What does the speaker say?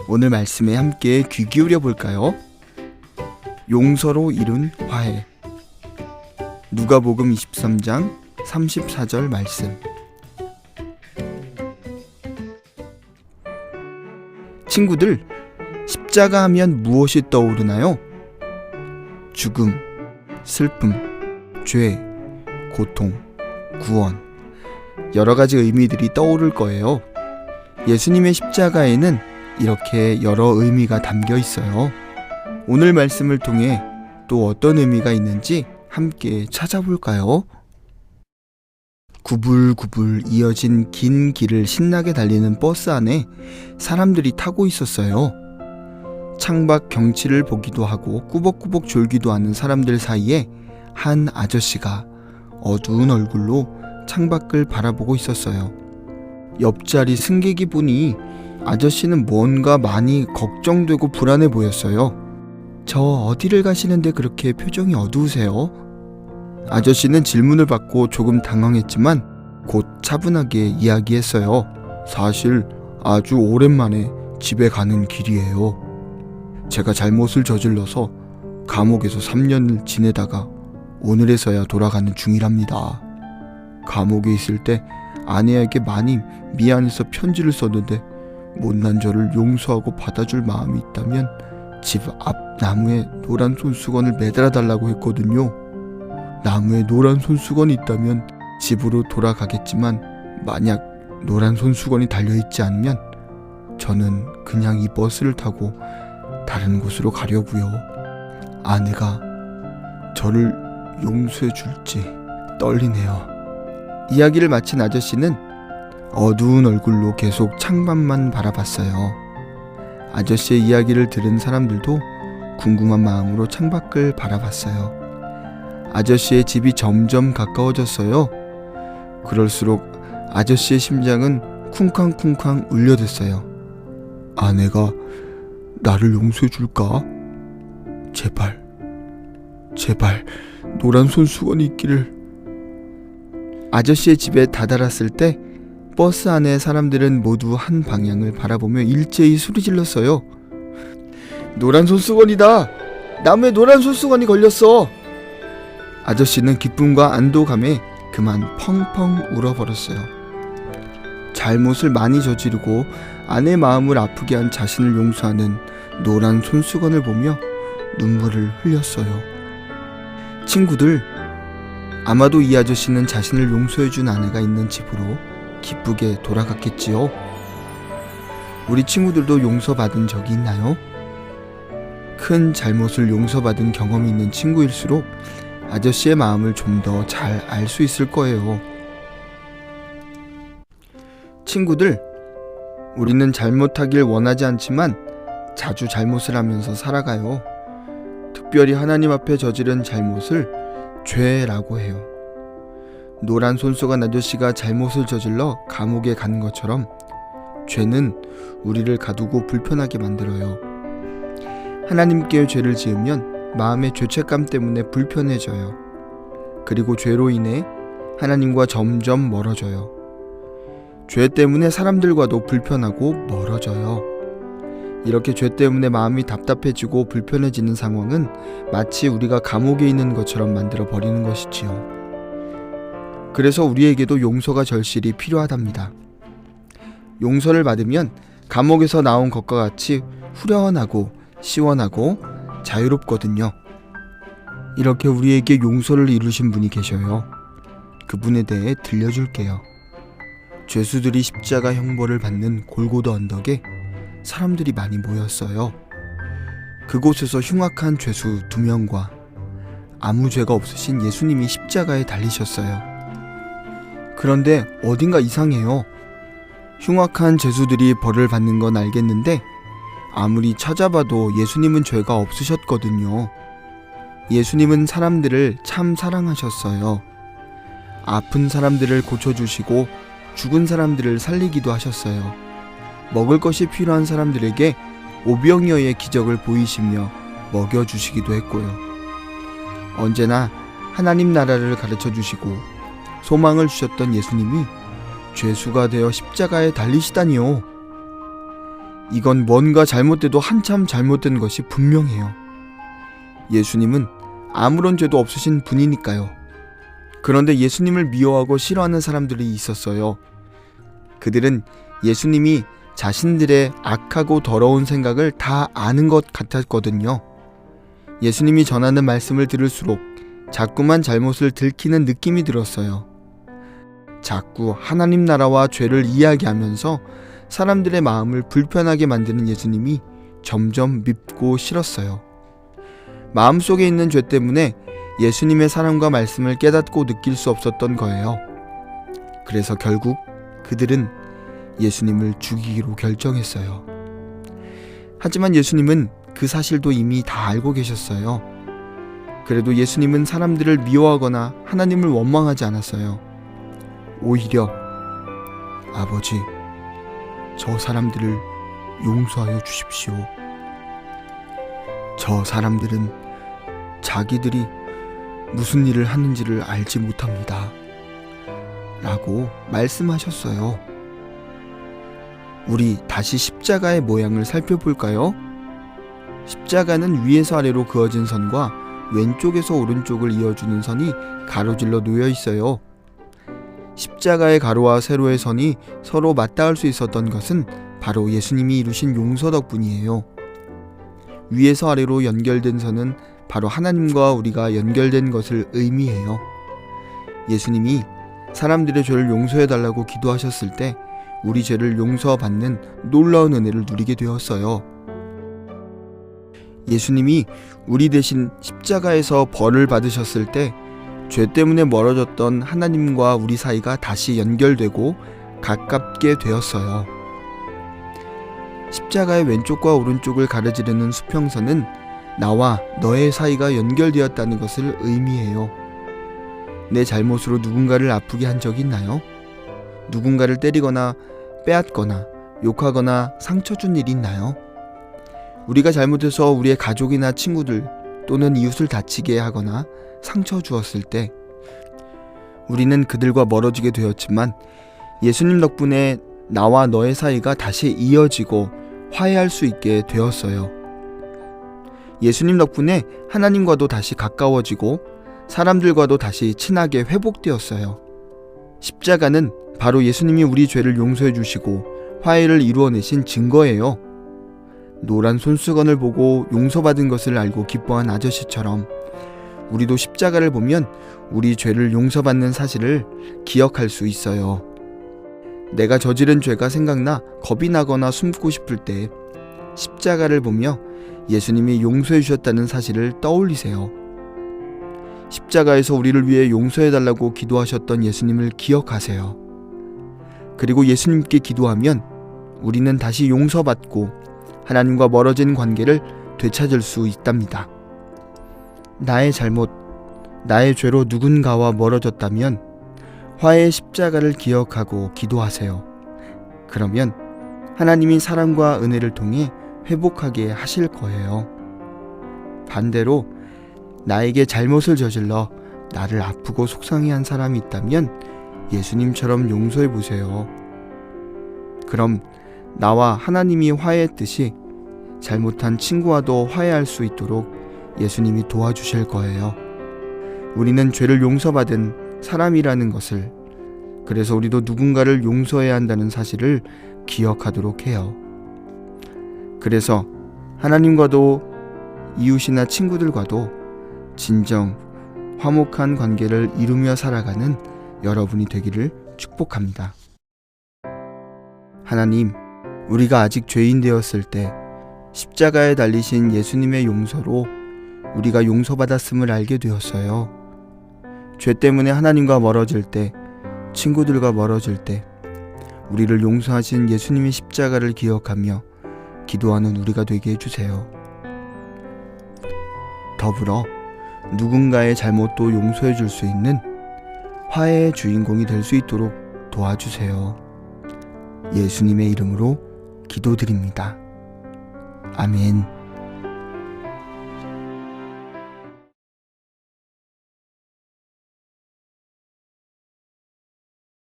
오늘 말씀에 함께 귀 기울여 볼까요? 용서로 이룬 화해. 누가복음 23장 34절 말씀. 친구들, 십자가 하면 무엇이 떠오르나요? 죽음, 슬픔, 죄, 고통, 구원, 여러 가지 의미들이 떠오를 거예요. 예수님의 십자가에는 이렇게 여러 의미가 담겨 있어요. 오늘 말씀을 통해 또 어떤 의미가 있는지 함께 찾아볼까요? 구불구불 이어진 긴 길을 신나게 달리는 버스 안에 사람들이 타고 있었어요. 창밖 경치를 보기도 하고 꾸벅꾸벅 졸기도 하는 사람들 사이에 한 아저씨가 어두운 얼굴로 창밖을 바라보고 있었어요. 옆자리 승객이 보니 아저씨는 뭔가 많이 걱정되고 불안해 보였어요. 저 어디를 가시는데 그렇게 표정이 어두우세요? 아저씨는 질문을 받고 조금 당황했지만 곧 차분하게 이야기했어요. 사실 아주 오랜만에 집에 가는 길이에요. 제가 잘못을 저질러서 감옥에서 3년을 지내다가 오늘에서야 돌아가는 중이랍니다. 감옥에 있을 때 아내에게 많이 미안해서 편지를 썼는데 못난 저를 용서하고 받아줄 마음이 있다면 집 앞 나무에 노란 손수건을 매달아 달라고 했거든요. 나무에 노란 손수건이 있다면 집으로 돌아가겠지만 만약 노란 손수건이 달려있지 않으면 저는 그냥 이 버스를 타고 다른 곳으로 가려고요. 아내가 저를 용서해 줄지 떨리네요. 이야기를 마친 아저씨는 어두운 얼굴로 계속 창밖만 바라봤어요. 아저씨의 이야기를 들은 사람들도 궁금한 마음으로 창밖을 바라봤어요. 아저씨의 집이 점점 가까워졌어요. 그럴수록 아저씨의 심장은 쿵쾅쿵쾅 울려댔어요. 아내가 나를 용서해 줄까? 제발 노란 손수건이 있기를. 아저씨의 집에 다다랐을 때 버스 안의 사람들은 모두 한 방향을 바라보며 일제히 소리질렀어요. 노란 손수건이다! 나무에 노란 손수건이 걸렸어! 아저씨는 기쁨과 안도감에 그만 펑펑 울어버렸어요. 잘못을 많이 저지르고 아내 마음을 아프게 한 자신을 용서하는 노란 손수건을 보며 눈물을 흘렸어요. 친구들, 아마도 이 아저씨는 자신을 용서해준 아내가 있는 집으로 기쁘게 돌아갔겠지요. 우리 친구들도 용서받은 적이 있나요? 큰 잘못을 용서받은 경험이 있는 친구일수록 아저씨의 마음을 좀 더 잘 알 수 있을 거예요. 친구들, 우리는 잘못하길 원하지 않지만 자주 잘못을 하면서 살아가요. 특별히 하나님 앞에 저지른 잘못을 죄라고 해요. 노란 손수건 아저씨가 잘못을 저질러 감옥에 간 것처럼 죄는 우리를 가두고 불편하게 만들어요. 하나님께 죄를 지으면 마음의 죄책감 때문에 불편해져요. 그리고 죄로 인해 하나님과 점점 멀어져요. 죄 때문에 사람들과도 불편하고 멀어져요. 이렇게 죄 때문에 마음이 답답해지고 불편해지는 상황은 마치 우리가 감옥에 있는 것처럼 만들어 버리는 것이지요. 그래서 우리에게도 용서가 절실히 필요하답니다. 용서를 받으면 감옥에서 나온 것과 같이 후련하고 시원하고 자유롭거든요. 이렇게 우리에게 용서를 이루신 분이 계셔요. 그분에 대해 들려줄게요. 죄수들이 십자가 형벌을 받는 골고다 언덕에 사람들이 많이 모였어요. 그곳에서 흉악한 죄수 2명과 아무 죄가 없으신 예수님이 십자가에 달리셨어요. 그런데 어딘가 이상해요. 흉악한 죄수들이 벌을 받는 건 알겠는데 아무리 찾아봐도 예수님은 죄가 없으셨거든요. 예수님은 사람들을 참 사랑하셨어요. 아픈 사람들을 고쳐주시고 죽은 사람들을 살리기도 하셨어요. 먹을 것이 필요한 사람들에게 오병이어의 기적을 보이시며 먹여주시기도 했고요. 언제나 하나님 나라를 가르쳐주시고 소망을 주셨던 예수님이 죄수가 되어 십자가에 달리시다니요. 이건 뭔가 잘못돼도 한참 잘못된 것이 분명해요. 예수님은 아무런 죄도 없으신 분이니까요. 그런데 예수님을 미워하고 싫어하는 사람들이 있었어요. 그들은 예수님이 자신들의 악하고 더러운 생각을 다 아는 것 같았거든요. 예수님이 전하는 말씀을 들을수록 자꾸만 잘못을 들키는 느낌이 들었어요. 자꾸 하나님 나라와 죄를 이야기하면서 사람들의 마음을 불편하게 만드는 예수님이 점점 밉고 싫었어요. 마음속에 있는 죄 때문에 예수님의 사랑과 말씀을 깨닫고 느낄 수 없었던 거예요. 그래서 결국 그들은 예수님을 죽이기로 결정했어요. 하지만 예수님은 그 사실도 이미 다 알고 계셨어요. 그래도 예수님은 사람들을 미워하거나 하나님을 원망하지 않았어요. 오히려 아버지, 저 사람들을 용서하여 주십시오. 저 사람들은 자기들이 무슨 일을 하는지를 알지 못합니다. 라고 말씀하셨어요. 우리 다시 십자가의 모양을 살펴볼까요? 십자가는 위에서 아래로 그어진 선과 왼쪽에서 오른쪽을 이어주는 선이 가로질러 놓여 있어요. 십자가의 가로와 세로의 선이 서로 맞닿을 수 있었던 것은 바로 예수님이 이루신 용서 덕분이에요. 위에서 아래로 연결된 선은 바로 하나님과 우리가 연결된 것을 의미해요. 예수님이 사람들의 죄를 용서해달라고 기도하셨을 때 우리 죄를 용서받는 놀라운 은혜를 누리게 되었어요. 예수님이 우리 대신 십자가에서 벌을 받으셨을 때 죄 때문에 멀어졌던 하나님과 우리 사이가 다시 연결되고 가깝게 되었어요. 십자가의 왼쪽과 오른쪽을 가로지르는 수평선은 나와 너의 사이가 연결되었다는 것을 의미해요. 내 잘못으로 누군가를 아프게 한 적이 있나요? 누군가를 때리거나 빼앗거나 욕하거나 상처 준 일이 있나요? 우리가 잘못해서 우리의 가족이나 친구들 또는 이웃을 다치게 하거나 상처 주었을 때 우리는 그들과 멀어지게 되었지만 예수님 덕분에 나와 너의 사이가 다시 이어지고 화해할 수 있게 되었어요. 예수님 덕분에 하나님과도 다시 가까워지고 사람들과도 다시 친하게 회복되었어요. 십자가는 바로 예수님이 우리 죄를 용서해 주시고 화해를 이루어내신 증거예요. 노란 손수건을 보고 용서받은 것을 알고 기뻐한 아저씨처럼 우리도 십자가를 보면 우리 죄를 용서받는 사실을 기억할 수 있어요. 내가 저지른 죄가 생각나 겁이 나거나 숨고 싶을 때 십자가를 보며 예수님이 용서해 주셨다는 사실을 떠올리세요. 십자가에서 우리를 위해 용서해달라고 기도하셨던 예수님을 기억하세요. 그리고 예수님께 기도하면 우리는 다시 용서받고 하나님과 멀어진 관계를 되찾을 수 있답니다. 나의 잘못, 나의 죄로 누군가와 멀어졌다면 화해의 십자가를 기억하고 기도하세요. 그러면 하나님이 사랑과 은혜를 통해 회복하게 하실 거예요. 반대로 나에게 잘못을 저질러 나를 아프고 속상해 한 사람이 있다면 예수님처럼 용서해 보세요. 그럼 나와 하나님이 화해했듯이 잘못한 친구와도 화해할 수 있도록 예수님이 도와주실 거예요. 우리는 죄를 용서받은 사람이라는 것을, 그래서 우리도 누군가를 용서해야 한다는 사실을 기억하도록 해요. 그래서 하나님과도 이웃이나 친구들과도 진정 화목한 관계를 이루며 살아가는 여러분이 되기를 축복합니다. 하나님, 우리가 아직 죄인 되었을 때 십자가에 달리신 예수님의 용서로 우리가 용서받았음을 알게 되었어요. 죄 때문에 하나님과 멀어질 때, 친구들과 멀어질 때 우리를 용서하신 예수님의 십자가를 기억하며 기도하는 우리가 되게 해주세요. 더불어 누군가의 잘못도 용서해 줄 수 있는 화해의 주인공이 될 수 있도록 도와주세요. 예수님의 이름으로 기도드립니다. 아멘.